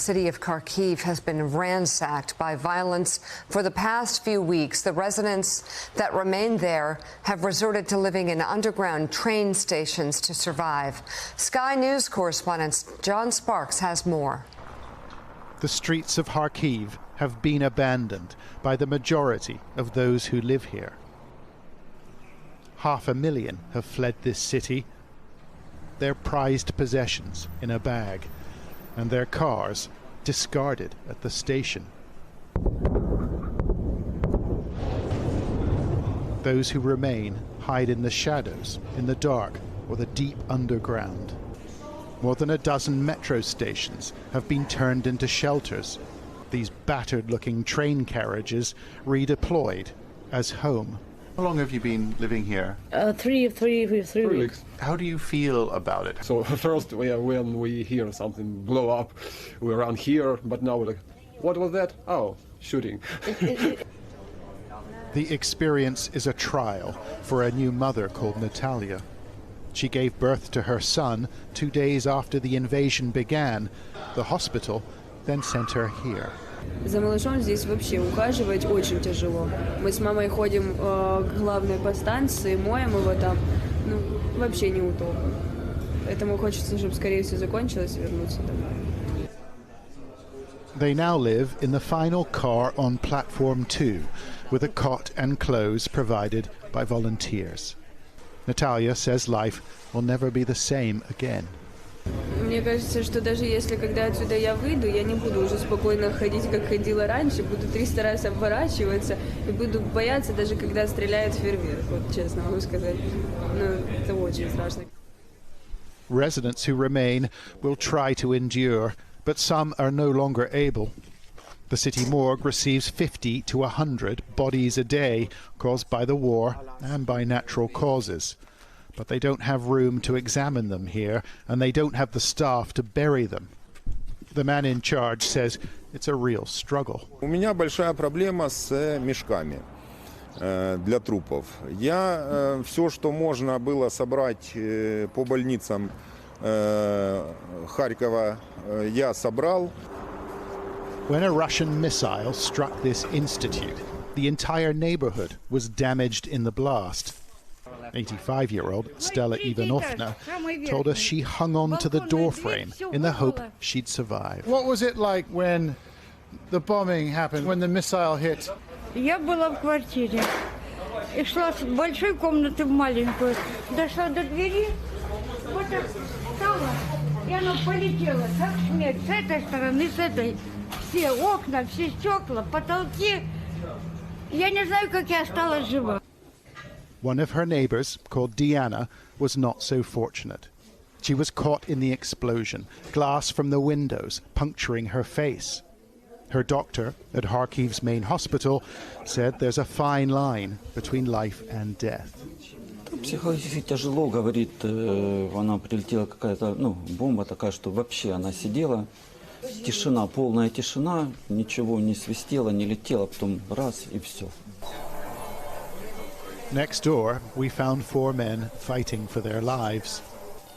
The city of Kharkiv has been ransacked by violence for the past few weeks. The residents that remain there have resorted to living in underground train stations to survive. Sky News correspondent John Sparks has more. The streets of Kharkiv have been abandoned by the majority of those who live here. 500,000 have fled this city, their prized possessions in a bag, and their cars discarded at the station. Those who remain hide in the shadows, in the dark, or the deep underground. More than a dozen metro stations have been turned into shelters. These battered-looking train carriages redeployed as home. How long have you been living here? Three weeks. How do you feel about it? So first, when we hear something blow up, we run here, but now we're like, what was that? Oh, shooting. The experience is a trial for a new mother called Natalia. She gave birth to her son 2 days after the invasion began. The hospital then sent her here. За малышом здесь вообще ухаживать очень тяжело. Мы с мамой ходим к главной подстанции, моем его там. Ну, вообще неудобно. Поэтому хочется, чтобы скорее все закончилось и вернуться домой. They now live in the final car on platform 2, with a cot and clothes provided by volunteers. Natalia says life will never be the same again. Мне кажется, что даже если когда отсюда я выйду, я не буду уже спокойно ходить, как ходила раньше, буду 300 раз оборачиваться и буду бояться, даже когда стреляет фейерверк, вот честно могу сказать. Ну, это очень страшно. Residents who remain will try to endure, but some are no longer able. The city morgue receives 50 to 100 bodies a day caused by the war and by natural causes. But they don't have room to examine them here, and they don't have the staff to bury them. The man in charge says it's a real struggle. У меня большая проблема с мешками для трупов. Я все, что можно было собрать по больницам Харькова, я собрал. When a Russian missile struck this institute, the entire neighborhood was damaged in the blast. 85-year-old Stella Ivanovna told us she hung on to the doorframe in the hope she'd survive. What was it like when the bombing happened, when the missile hit? Я была в квартире и шла с большой комнаты в маленькую. Дошла до двери, вот так встала, и оно полетело, как смерть, с этой стороны, с этой. Все окна, все стекла, потолки. Я не знаю, как я осталась жива. One of her neighbors, called Diana, was not so fortunate. She was caught in the explosion, glass from the windows puncturing her face. Her doctor at Kharkiv's main hospital said there's a fine line between life and death. Психологически тяжело, говорит, она прилетела какая-то, бомба такая, что вообще она сидела. Тишина, полная тишина, ничего не свистело, не летело, потом раз и все. Next door, we found 4 men fighting for their lives.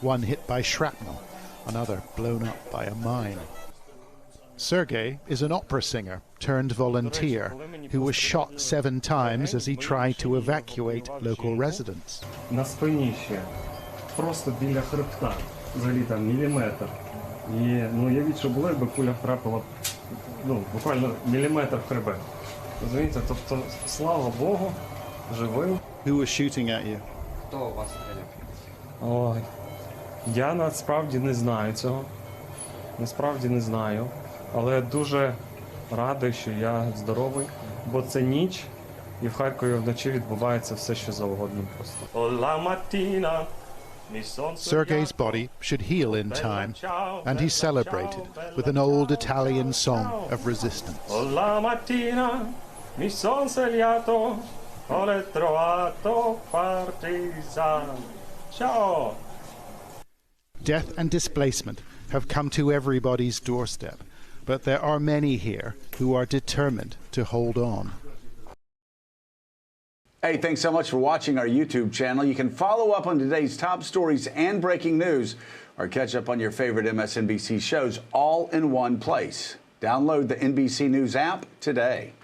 One hit by shrapnel, another blown up by a mine. Sergei is an opera singer turned volunteer who was shot 7 times as he tried to evacuate local residents. На спині ще, просто біля хребта, взагалі там міліметр. І, уявіть, що було, якби куля втрапила, буквально міліметр в хребет. Розумієте, тобто, слава Богу, живим. Who was shooting at you? Хто у вас стріляв? Ой, я насправді не знаю цього. Насправді не знаю. Але дуже радий, що я здоровий, бо це ніч, і в Харкові вночі відбувається все, що завгодно просто. Sergei's body should heal in time, and he celebrated with an old Italian song of resistance. La mattina mi son svegliato, ho trovato partisan. Ciao! Death and displacement have come to everybody's doorstep, but there are many here who are determined to hold on. Hey, thanks so much for watching our YouTube channel. You can follow up on today's top stories and breaking news, or catch up on your favorite MSNBC shows all in one place. Download the NBC News app today.